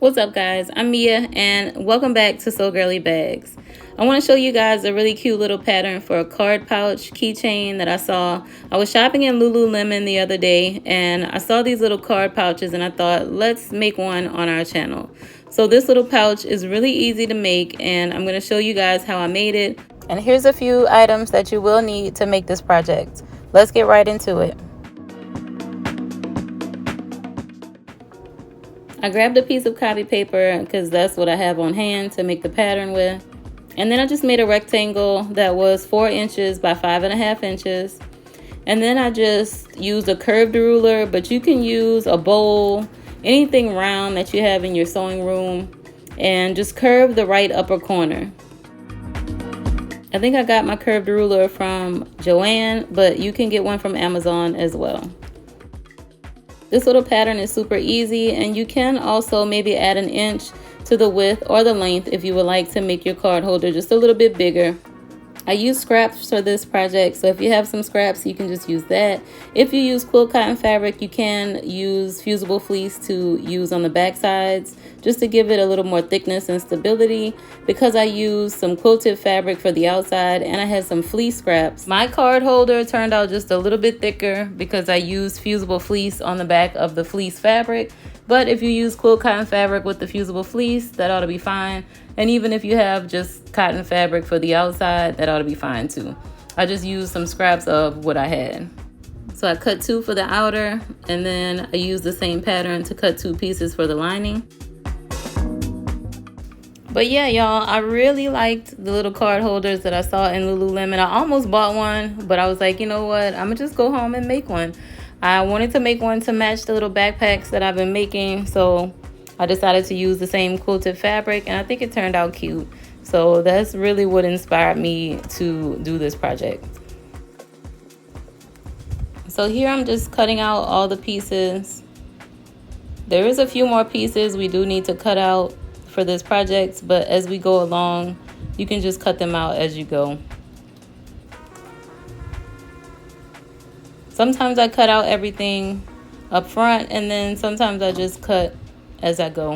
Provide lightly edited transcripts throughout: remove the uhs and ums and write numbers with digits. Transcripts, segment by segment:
What's up guys, I'm Mia and welcome back to So Girly Bags. I want to show you guys a really cute little pattern for a card pouch keychain that I saw. I was shopping in Lululemon the other day and I saw these little card pouches and I thought let's make one on our channel. So this little pouch is really easy to make and I'm going to show you guys how I made it. And here's a few items that you will need to make this project. Let's get right into it. I grabbed a piece of copy paper because that's what I have on hand to make the pattern with. And then I just made a rectangle that was 4 inches by 5.5 inches. And then I just used a curved ruler, but you can use a bowl, anything round that you have in your sewing room, and just curve the right upper corner. I think I got my curved ruler from Joann, but you can get one from Amazon as well. This little pattern is super easy, and you can also maybe add an inch to the width or the length if you would like to make your card holder just a little bit bigger. I use scraps for this project, so if you have some scraps, you can just use that. If you use quilt cotton fabric, you can use fusible fleece to use on the back sides, just to give it a little more thickness and stability. Because I used some quilted fabric for the outside and I had some fleece scraps, my card holder turned out just a little bit thicker because I used fusible fleece on the back of the fleece fabric. But if you use quilt cotton fabric with the fusible fleece, that ought to be fine. And even if you have just cotton fabric for the outside, that ought to be fine too. I just used some scraps of what I had. So I cut 2 for the outer, and then I used the same pattern to cut 2 pieces for the lining. But yeah, y'all, I really liked the little card holders that I saw in Lululemon. I almost bought one, but I was like, you know what? I'm gonna just go home and make one. I wanted to make one to match the little backpacks that I've been making, so I decided to use the same quilted fabric, and I think it turned out cute. So that's really what inspired me to do this project. So here I'm just cutting out all the pieces. There is a few more pieces we do need to cut out for this project, but as we go along, you can just cut them out as you go. Sometimes I cut out everything up front, and then sometimes I just cut as I go.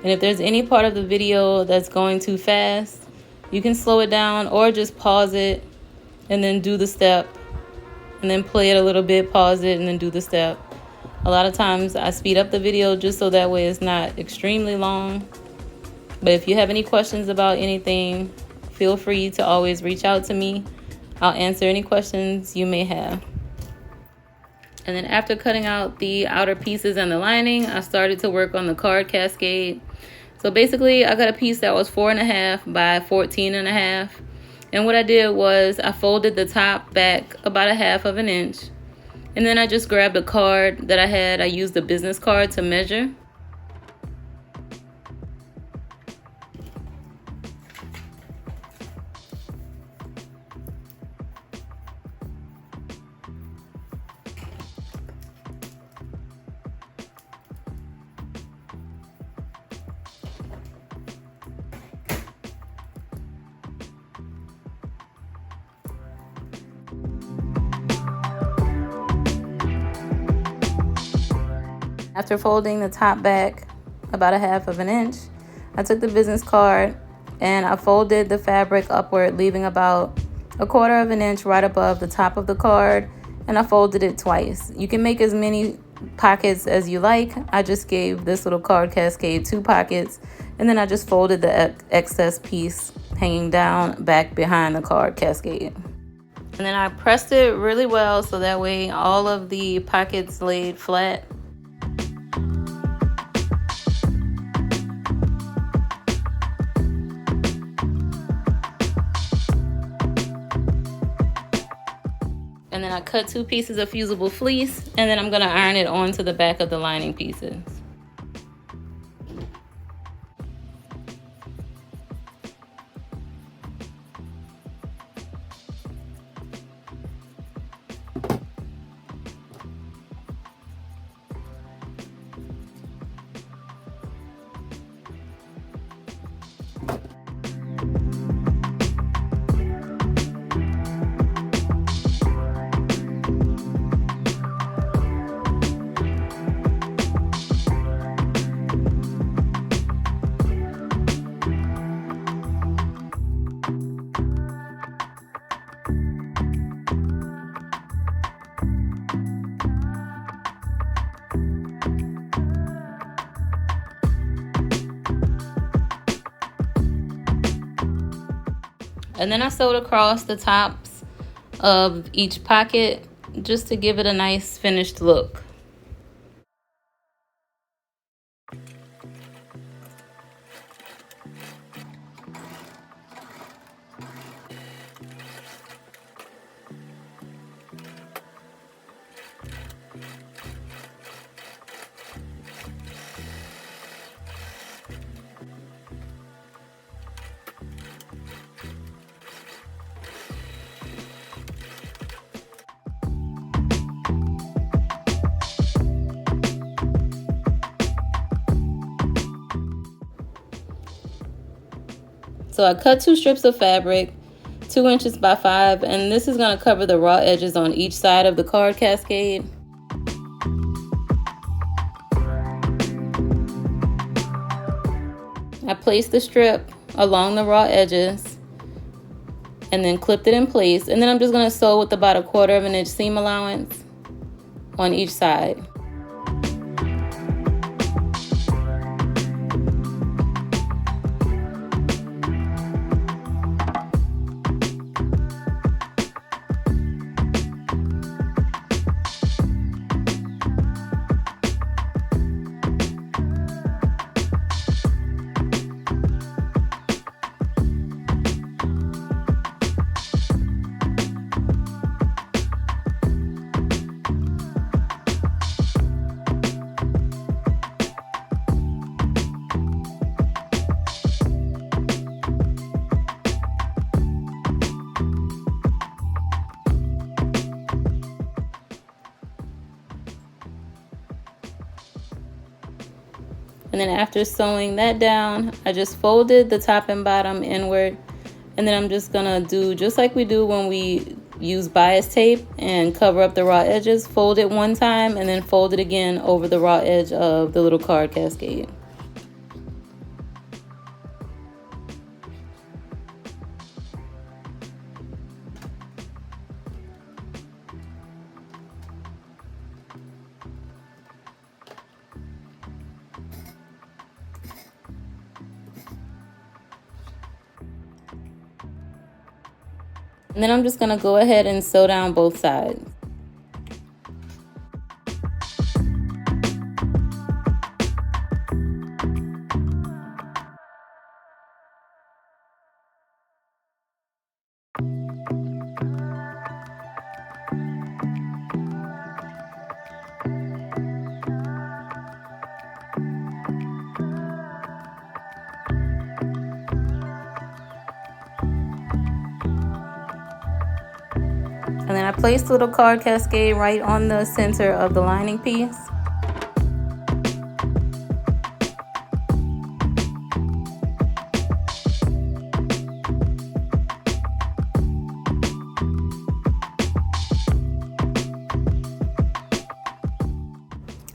And if there's any part of the video that's going too fast, you can slow it down or just pause it and then do the step, and then play it a little bit, pause it, and then do the step. A lot of times I speed up the video just so that way it's not extremely long. But if you have any questions about anything, feel free to always reach out to me. I'll answer any questions you may have. And then after cutting out the outer pieces and the lining, I started to work on the card cascade. So basically I got a piece that was 4.5 by 14.5. And what I did was I folded the top back about 1/2 inch. And then I just grabbed a card that I had. I used a business card to measure. After folding the top back about 1/2 inch, I took the business card and I folded the fabric upward, leaving about 1/4 inch right above the top of the card, and I folded it twice. You can make as many pockets as you like. I just gave this little card cascade 2 pockets, and then I just folded the excess piece hanging down back behind the card cascade. And then I pressed it really well so that way all of the pockets laid flat. And then I cut 2 pieces of fusible fleece, and then I'm going to iron it onto the back of the lining pieces. And then I sewed across the tops of each pocket just to give it a nice finished look. So I cut 2 strips of fabric, 2 inches by 5, and this is going to cover the raw edges on each side of the card cascade. I placed the strip along the raw edges and then clipped it in place, and then I'm just going to sew with about 1/4 inch seam allowance on each side. And then after sewing that down, I just folded the top and bottom inward. And then I'm just gonna do just like we do when we use bias tape and cover up the raw edges. Fold it one time and then fold it again over the raw edge of the little card cascade. And then I'm just going to go ahead and sew down both sides. And then I placed the little card cascade right on the center of the lining piece.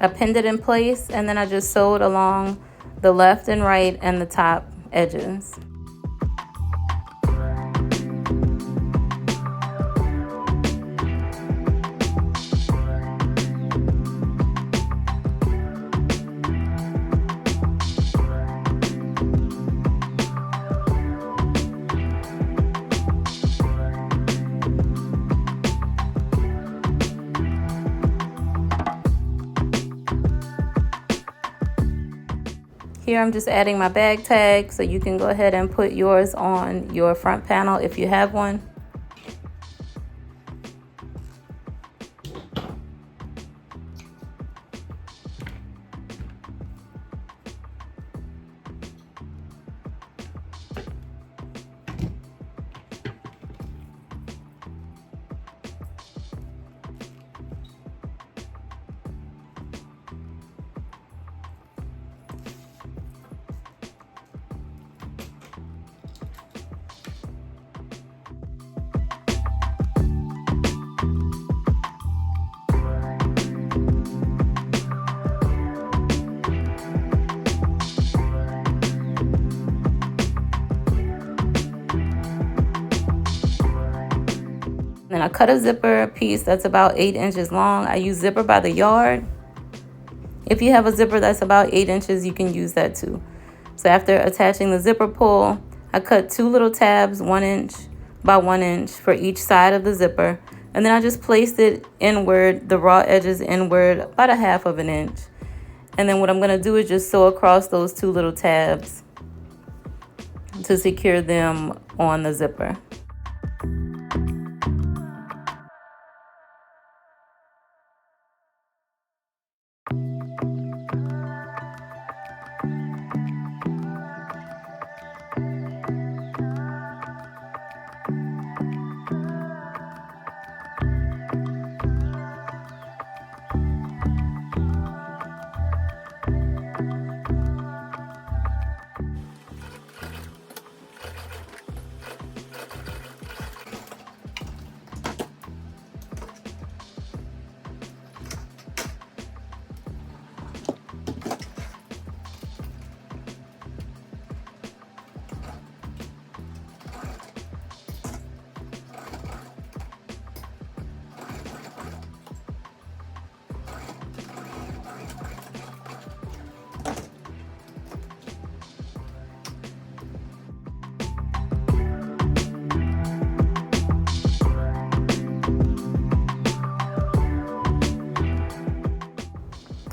I pinned it in place, and then I just sewed along the left and right and the top edges. Here I'm just adding my bag tag, so you can go ahead and put yours on your front panel if you have one. Then I cut a zipper piece that's about 8 inches long. I use zipper by the yard. If you have a zipper that's about 8 inches, you can use that too. So after attaching the zipper pull, I cut 2 little tabs 1 inch by 1 inch for each side of the zipper. And then I just placed it inward, the raw edges inward, about 1/2 of an inch. And then what I'm gonna do is just sew across those 2 little tabs to secure them on the zipper.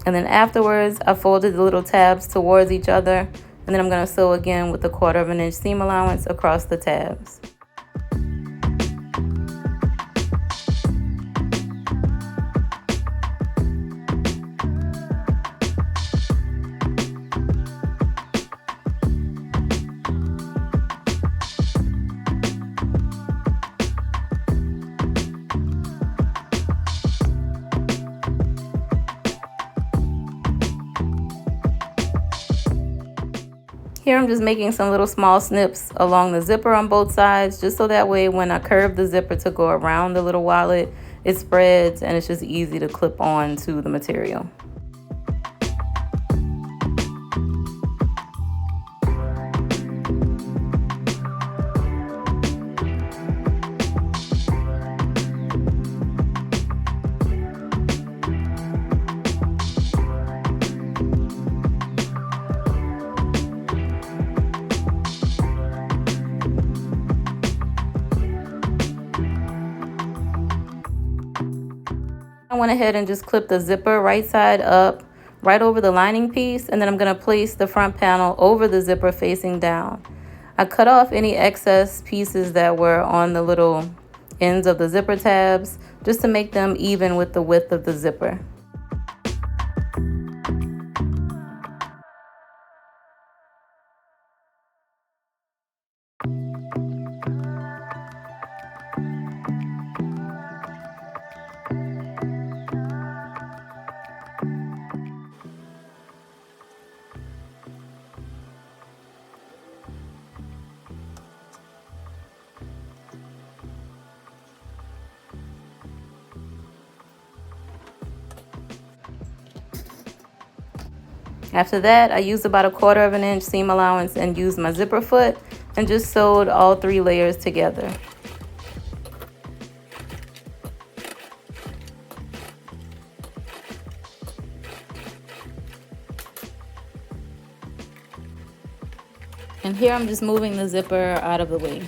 And then afterwards, I folded the little tabs towards each other, and then I'm going to sew again with the 1/4 of an inch seam allowance across the tabs. Here I'm just making some little small snips along the zipper on both sides, just so that way when I curve the zipper to go around the little wallet, it spreads and it's just easy to clip on to the material. I went ahead and just clipped the zipper right side up, right over the lining piece, and then I'm going to place the front panel over the zipper facing down. I cut off any excess pieces that were on the little ends of the zipper tabs just to make them even with the width of the zipper. After that, I used about 1/4 of an inch seam allowance and used my zipper foot and just sewed all 3 layers together. And here I'm just moving the zipper out of the way.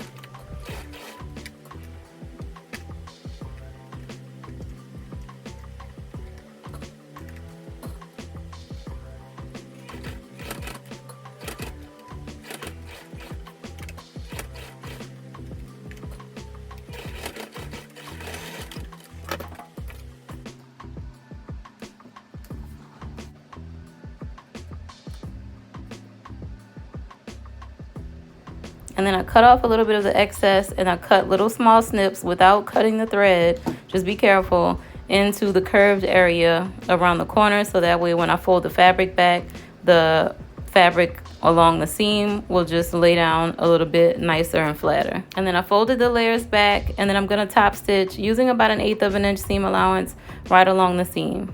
And then I cut off a little bit of the excess and I cut little small snips without cutting the thread. Just be careful, into the curved area around the corner, so that way when I fold the fabric back, the fabric along the seam will just lay down a little bit nicer and flatter. And then I folded the layers back, and then I'm going to top stitch using about 1/8 of an inch seam allowance right along the seam.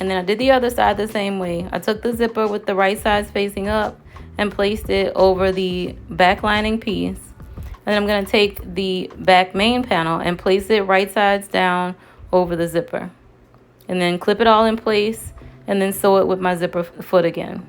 And then I did the other side the same way. I took the zipper with the right sides facing up and placed it over the back lining piece. And then I'm going to take the back main panel and place it right sides down over the zipper. And then clip it all in place and then sew it with my zipper foot again.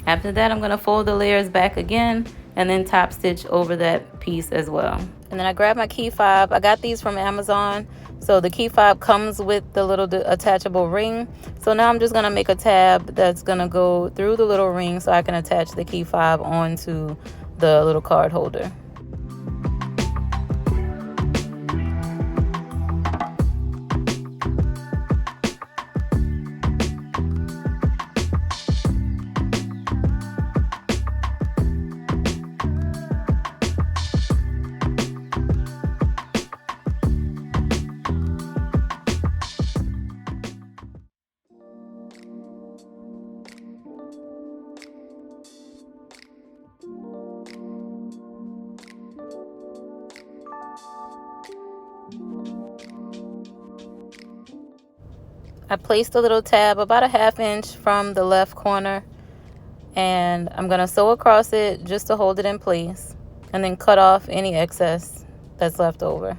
After that, I'm going to fold the layers back again and then top stitch over that piece as well. And then I grabbed my key fob. I got these from Amazon. So the key fob comes with the little attachable ring. So now I'm just going to make a tab that's going to go through the little ring so I can attach the key fob onto the little card holder. I placed a little tab about a 1/2 inch from the left corner, and I'm going to sew across it just to hold it in place and then cut off any excess that's left over.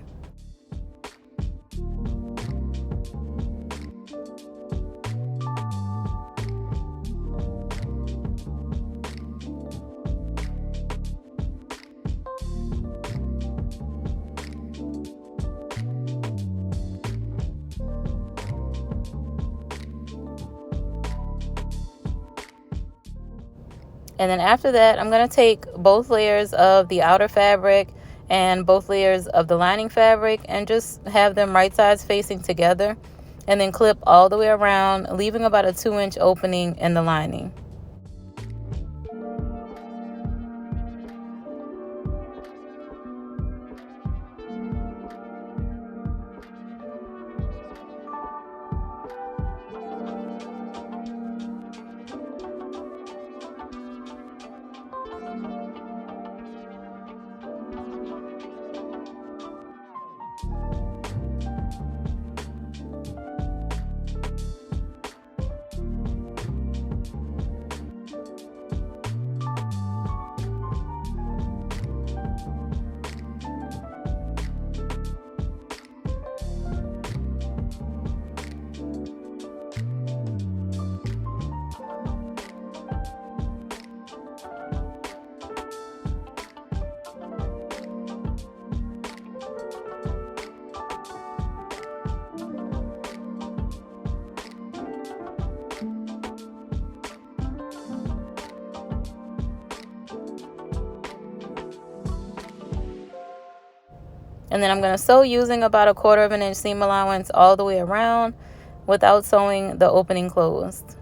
And then after that, I'm going to take both layers of the outer fabric and both layers of the lining fabric and just have them right sides facing together and then clip all the way around, leaving about a 2-inch opening in the lining. And then I'm going to sew using about a 1/4 inch seam allowance all the way around without sewing the opening closed.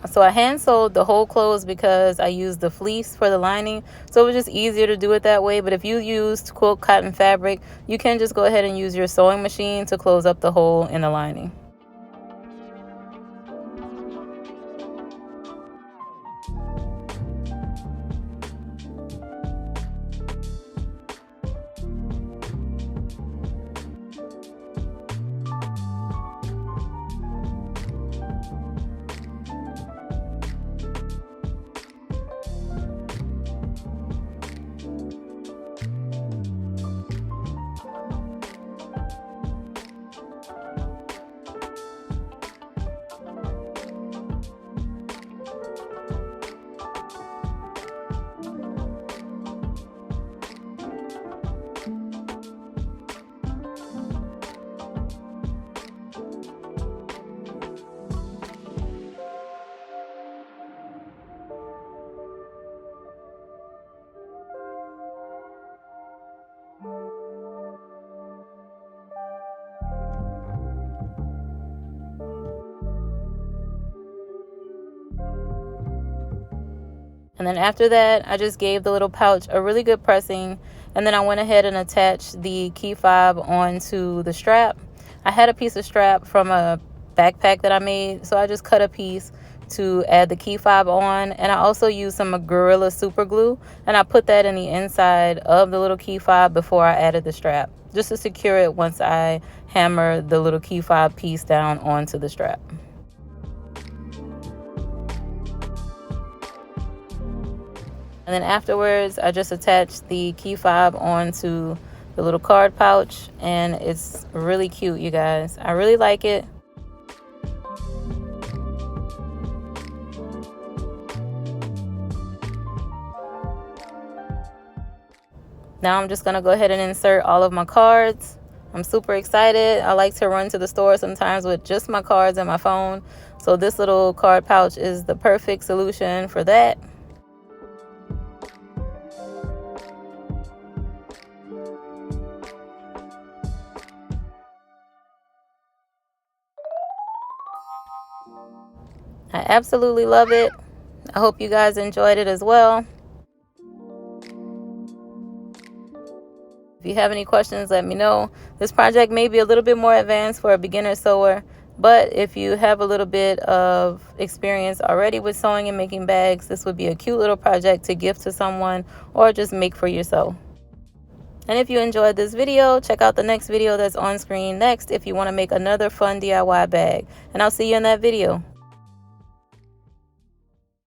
So I hand sewed the whole clothes because I used the fleece for the lining. So it was just easier to do it that way. But if you used quilt cotton fabric, you can just go ahead and use your sewing machine to close up the hole in the lining. And then after that, I just gave the little pouch a really good pressing. And then I went ahead and attached the key fob onto the strap. I had a piece of strap from a backpack that I made, so I just cut a piece to add the key fob on. And I also used some Gorilla super glue, and I put that in the inside of the little key fob before I added the strap, just to secure it once I hammer the little key fob piece down onto the strap. And then afterwards, I just attached the key fob onto the little card pouch, and it's really cute, you guys. I really like it. Now I'm just gonna go ahead and insert all of my cards. I'm super excited. I like to run to the store sometimes with just my cards and my phone. So this little card pouch is the perfect solution for that. I absolutely love it. I hope you guys enjoyed it as well. If you have any questions, let me know. This project may be a little bit more advanced for a beginner sewer, but if you have a little bit of experience already with sewing and making bags, this would be a cute little project to gift to someone or just make for yourself. And if you enjoyed this video, check out the next video that's on screen next if you want to make another fun DIY bag. And I'll see you in that video.